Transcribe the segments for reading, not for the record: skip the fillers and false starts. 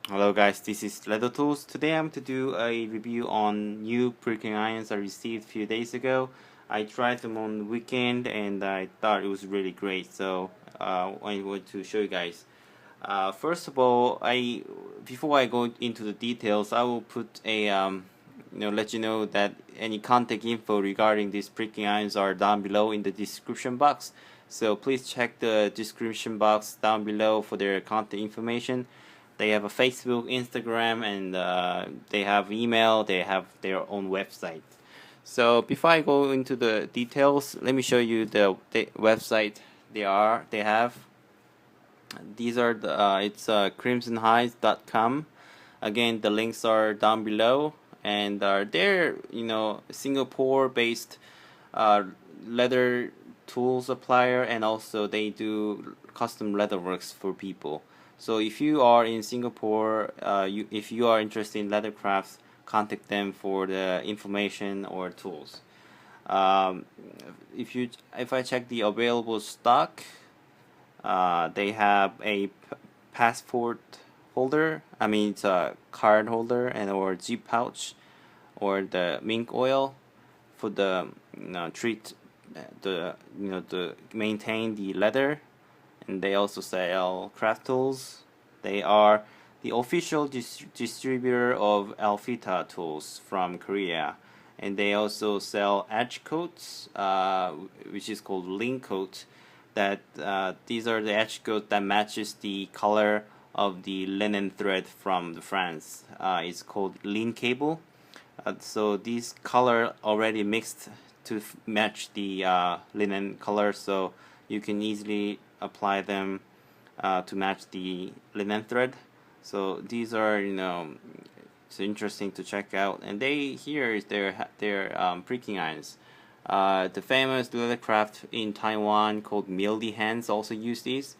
Hello guys, this is leathertoolz. Today I'm to do a review on new pricking irons I received a few days ago. I tried them on the weekend and I thought it was really great, so I want to show you guys. First of all, before I go into the details, I will put a let you know that any contact info regarding these pricking irons are down below in the description box. So please check the description box down below for their contact information. They have a Facebook, Instagram, and they have email. They have their own website. So before I go into the details, let me show you the website they have. These are it's crimsonhides.com. Again, the links are down below, and they're Singapore-based uh, leather tool supplier, and also they do custom leather works for people. So if you are in Singapore, if you are interested in leather crafts, contact them for the information or tools. Um, if I check the available stock, they have a passport holder. I mean, it's a card holder and or zip pouch, or the mink oil for the treat the to maintain the leather. And they also sell craft tools. They are the official distributor of Alfita tools from Korea, and they also sell edge coats, which is called link coat. That these are the edge coat that matches the color of the linen thread from the France. It's called lin cable. So these color already mixed to match the linen color, so you can easily apply them to match the linen thread. So these are it's interesting to check out. And here is their pricking irons. The famous leather craft in Taiwan called Mildy Hands also use these.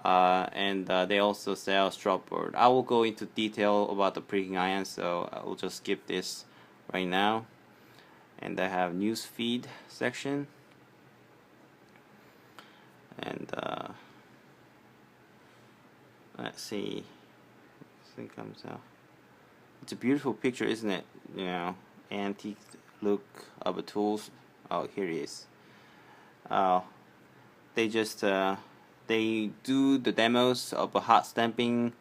And they also sell stropboard. I will go into detail about the pricking irons, so I will just skip this right now. And I have news feed section, and let's see, this thing comes out. It's a beautiful picture, isn't it? Antique look of the tools. Oh, here it is. They just they do the demos of a hot stamping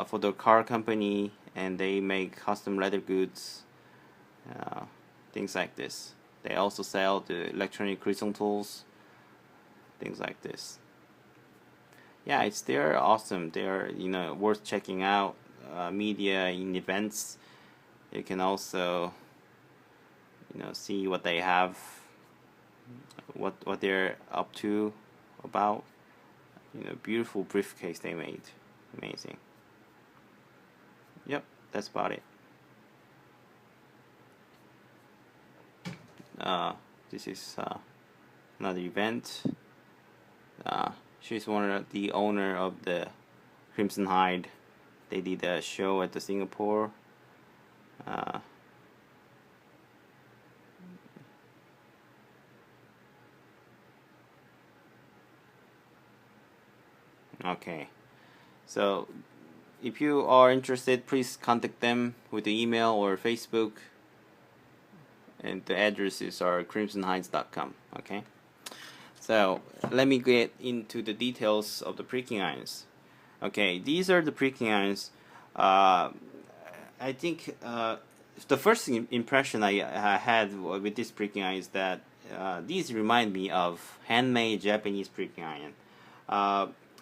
for the car company, and they make custom leather goods, things like this. They also sell the electronic crystal tools, things like this. Yeah, they're awesome. They're worth checking out. Media in events. You can also see what they have, what they're up to about. Beautiful briefcase they made. Amazing. Yep, that's about it. This is another event. She's one of the owner of the Crimsonhide. They did a show at the Singapore. Okay, so if you are interested, please contact them with the email or Facebook, and the addresses are crimsonhides.com. Okay, so let me get into the details of the pricking irons. Okay, these are the pricking irons. I think the first impression I had with this pricking iron is that these remind me of handmade Japanese pricking iron.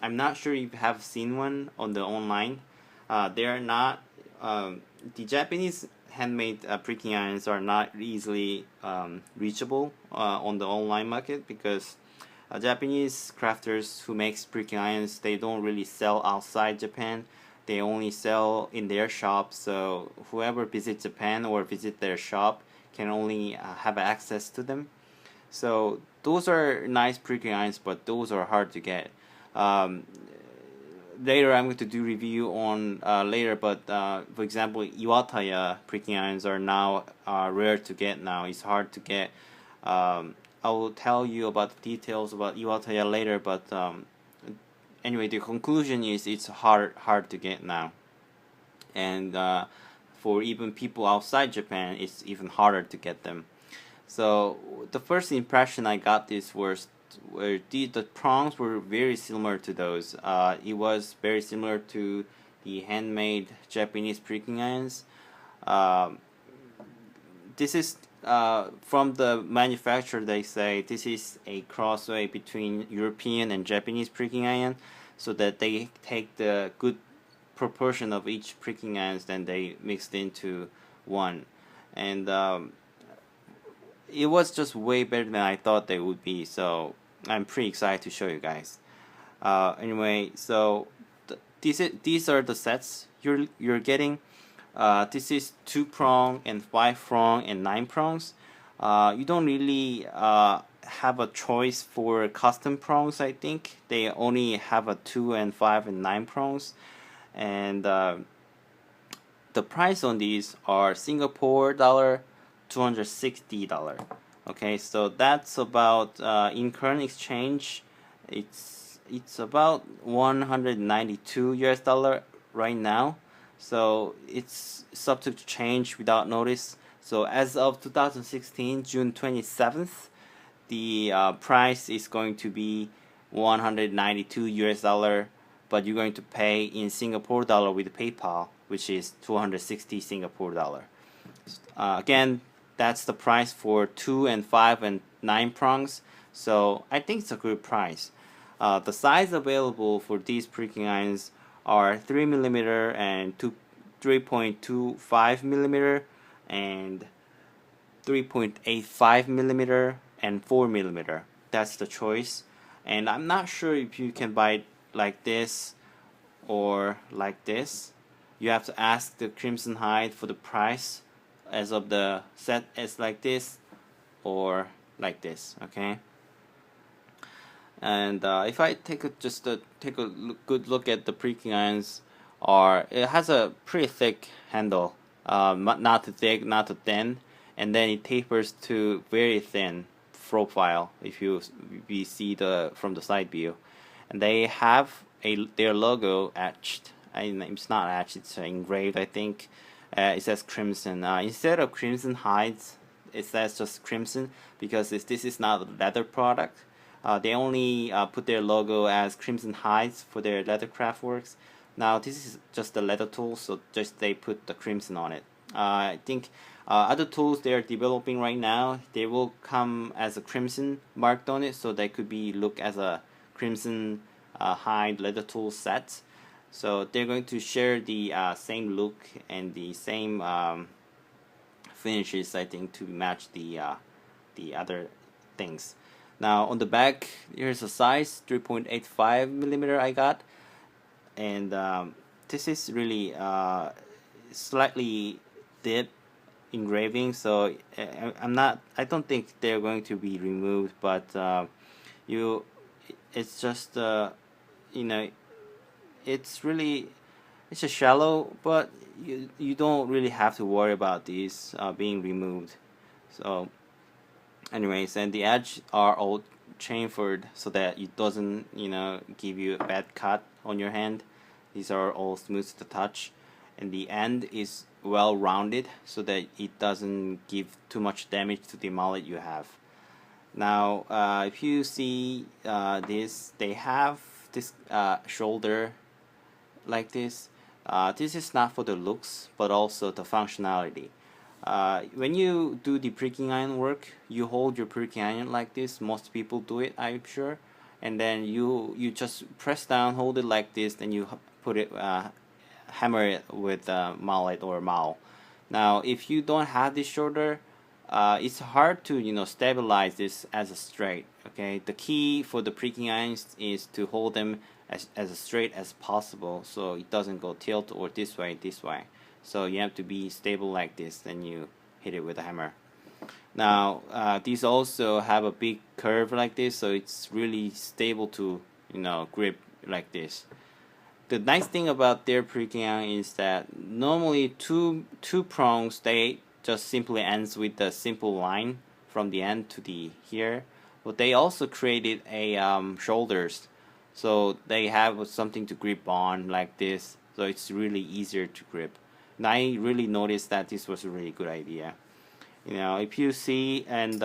I'm not sure if you have seen one on the online. They are not the Japanese handmade pricking irons are not easily reachable on the online market, because Japanese crafters who makes pricking irons, they don't really sell outside Japan. They only sell in their shop. So whoever visits Japan or visit their shop can only have access to them. So those are nice pricking irons, but those are hard to get. Later I'm going to do review on later, but for example, Iwataya pricking irons are now rare to get now. It's hard to get. I will tell you about the details about Iwataya later, but anyway, the conclusion is it's hard to get now. and for even people outside Japan, it's even harder to get them. So the first impression I got this was where the prongs were very similar to those. It was very similar to the handmade Japanese pricking irons. Um, this is from the manufacturer. They say this is a crossway between European and Japanese pricking iron, so that they take the good proportion of each pricking irons, then they mixed into one, and it was just way better than I thought they would be. So I'm pretty excited to show you guys. Anyway, so these are the sets you're getting. This is 2-prong and 5-prong and 9-prongs. You don't really have a choice for custom prongs. I think they only have a 2 and 5 and 9 prongs, and the price on these are Singapore dollar $260. Okay, so that's about in current exchange, it's about 192 US dollar right now. So it's subject to change without notice. So as of 2016 June 27th, the price is going to be 192 US dollar, but you're going to pay in Singapore dollar with PayPal, which is 260 Singapore dollar. Again, that's the price for 2 and 5 and 9 prongs. So I think it's a good price. The size available for these pricking irons are 3mm and 3.25mm and 3.85mm and 4mm. That's the choice. And I'm not sure if you can buy it like this or like this. You have to ask the Crimsonhides for the price as of the set as like this or like this. Okay. And if I take a good look at the pricking irons, it has a pretty thick handle, not too thick, not too thin, and then it tapers to very thin profile if you see from the side view, and they have their logo etched. It's not etched; it's engraved. I think it says Crimson instead of Crimsonhides. It says just Crimson because this is not a leather product. They only put their logo as Crimsonhides for their leather craft works. Now this is just the leather tool, so just they put the Crimson on it. I think other tools they are developing right now, they will come as a Crimson marked on it, so they could be look as a Crimson hide leather tool set. So they're going to share the same look and the same finishes, I think, to match the other things. Now on the back, here's a size 3.85mm I got, and this is really slightly deep engraving, so I don't think they're going to be removed, but it's just it's a shallow, but you don't really have to worry about these being removed. So anyways, and the edge are all chamfered so that it doesn't give you a bad cut on your hand. These are all smooth to touch, and the end is well rounded so that it doesn't give too much damage to the mallet you have. Now if you see this, they have this shoulder like this. This is not for the looks but also the functionality. When you do the pricking iron work, you hold your pricking iron like this. Most people do it, I'm sure, and then you just press down, hold it like this, then you put it hammer it with a mallet or maul. Now if you don't have this shoulder, it's hard to stabilize this as a straight. Okay, the key for the pricking irons is to hold them as straight as possible, so it doesn't go tilt or this way. So you have to be stable like this, then you hit it with a hammer. Now these also have a big curve like this, so it's really stable to grip like this. The nice thing about their pricking iron is that normally two prongs, they just simply ends with a simple line from the end to the here, but they also created a shoulders, so they have something to grip on like this. so it's really easier to grip. And I really noticed that this was a really good idea. If you see, and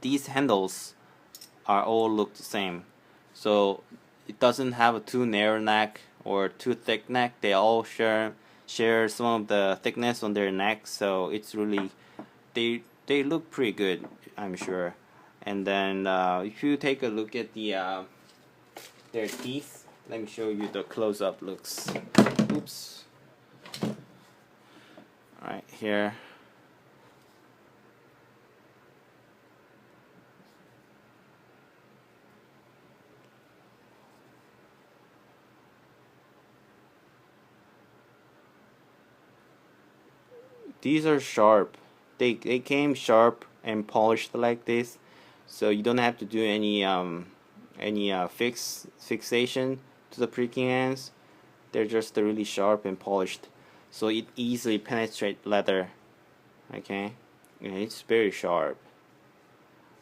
these handles are all look the same, so it doesn't have a too narrow neck or too thick neck. They all share some of the thickness on their neck, so it's really they look pretty good, I'm sure. And then if you take a look at their teeth, let me show you the close-up looks. Oops. Right here. These are sharp. They came sharp and polished like this, so you don't have to do any fixation to the pricking ends. They're just really sharp and polished, so it easily penetrates leather. Okay, and it's very sharp.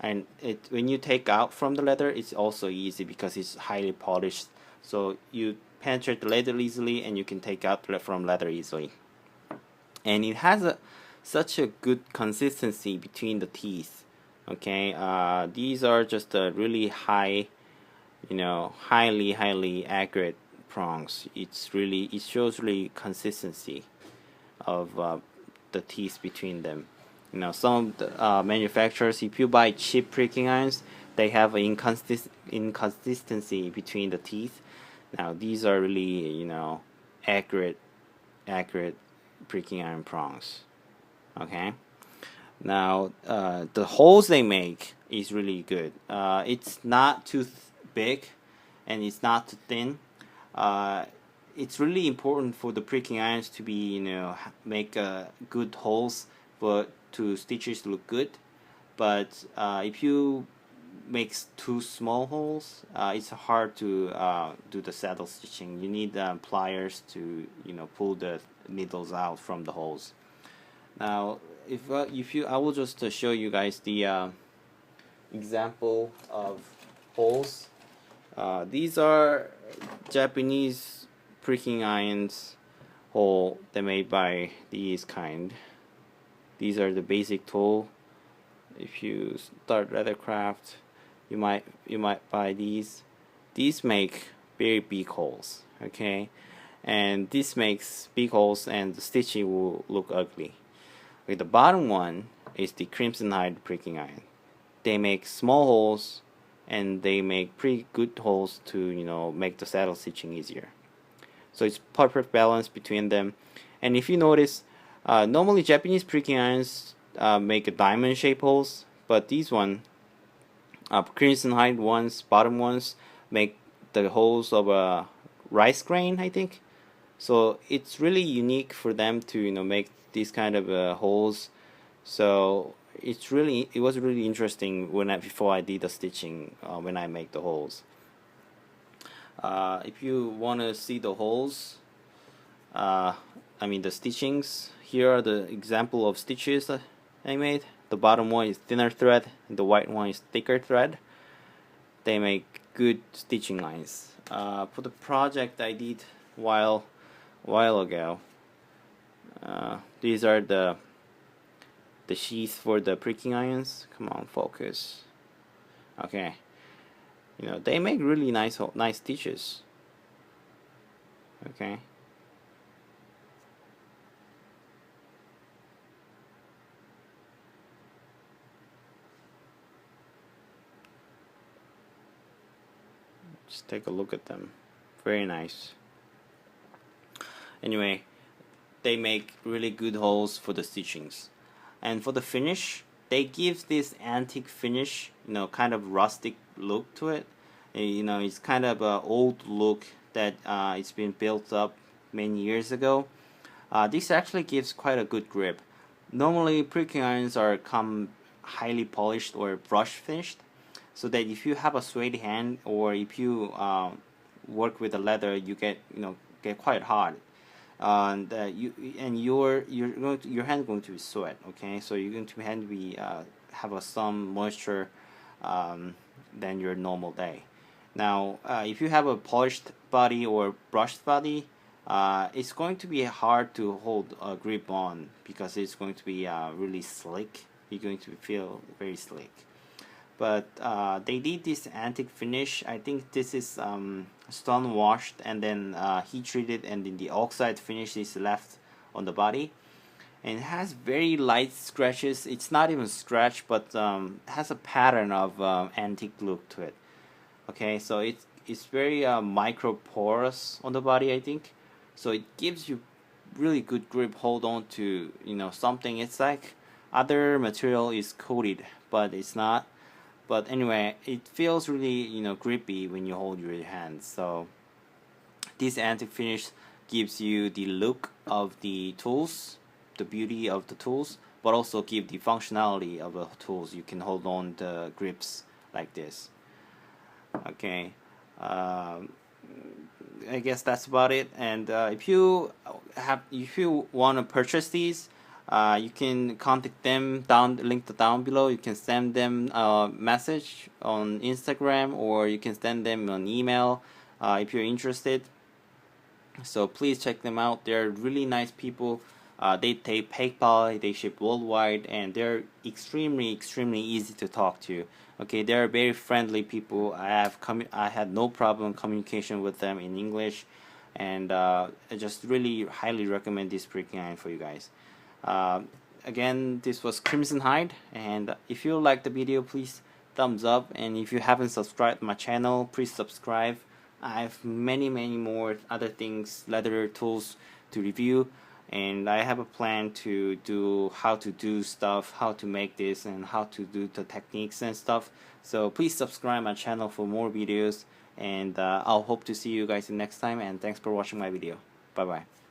And when you take out from the leather, it's also easy because it's highly polished. So you penetrate the leather easily, and you can take out from leather easily. And it has such a good consistency between the teeth. Okay, these are just a really high, highly accurate prongs. It shows really consistency of the teeth between them. Some of the manufacturers, if you buy cheap pricking irons, they have an inconsistency between the teeth. Now these are really, accurate pricking iron prongs. Okay. Now the holes they make is really good. It's not too big, and it's not too thin. It's really important for the pricking irons to be, make good holes to stitches look good. But if you make too small holes, it's hard to do the saddle stitching. You need pliers to pull the needles out from the holes. Now, I will just show you guys the example of holes. These are Japanese pricking irons hole. They're made by these kind. These are the basic tool. If you start leathercraft, you might buy these. These make very big holes. Okay, and this makes big holes, and the stitching will look ugly. Okay, the bottom one is the Crimsonhides pricking iron. They make small holes, and they make pretty good holes to make the saddle stitching easier. So it's perfect balance between them. And if you notice, normally Japanese pricking irons make a diamond shape holes, but these Crimsonhides ones, bottom ones, make the holes of a rice grain, I think. So it's really unique for them to make these kind of holes. So it was really interesting before I did the stitching when I make the holes. If you want to see the holes, the stitchings, here are the example of stitches I made. The bottom one is thinner thread, and the white one is thicker thread. They make good stitching lines. For the project I did while ago, these are the sheaths for the pricking irons. Come on, focus. Okay, they make really nice stitches. Okay. Just take a look at them. Very nice. Anyway, they make really good holes for the stitchings. And for the finish, they give this antique finish, kind of rustic look to it. It's kind of an old look that it's been built up many years ago. This actually gives quite a good grip. Normally, pricking irons come highly polished or brush finished, so that if you have a suede hand, or if you work with the leather, you get quite hard, and your hand going to be sweat. Okay, so you're going to have some moisture than your normal day. Now if you have a polished body or brushed body, it's going to be hard to hold a grip on because it's going to be really slick. You're going to feel very slick. But they did this antique finish. I think this is stone washed and then heat treated, and then the oxide finish is left on the body, and it has very light scratches. It's not even scratch, but has a pattern of antique look to it. Okay, so it's very micro porous on the body, I think. So it gives you really good grip. Hold on to something. It's like other material is coated, but it's not. But anyway, it feels really grippy when you hold your hands. So this antique finish gives you the look of the tools, the beauty of the tools, but also give the functionality of the tools. You can hold on the grips like this. Okay, I guess that's about it. And if you want to purchase these, you can contact them linked down below. You can send them a message on Instagram, or you can send them an email if you're interested. So please check them out. They're really nice people. They take PayPal, they ship worldwide, and they're extremely easy to talk to. Okay, they're very friendly people. I had no problem communication with them in English, and I just really highly recommend this pricking iron for you guys. Again, this was Crimsonhide, and if you like the video, please thumbs up, and if you haven't subscribed to my channel, please subscribe. I have many more other things, leather tools to review, and I have a plan to do how to do stuff, how to make this, and how to do the techniques and stuff. So please subscribe my channel for more videos, and I'll hope to see you guys next time, and thanks for watching my video. Bye bye.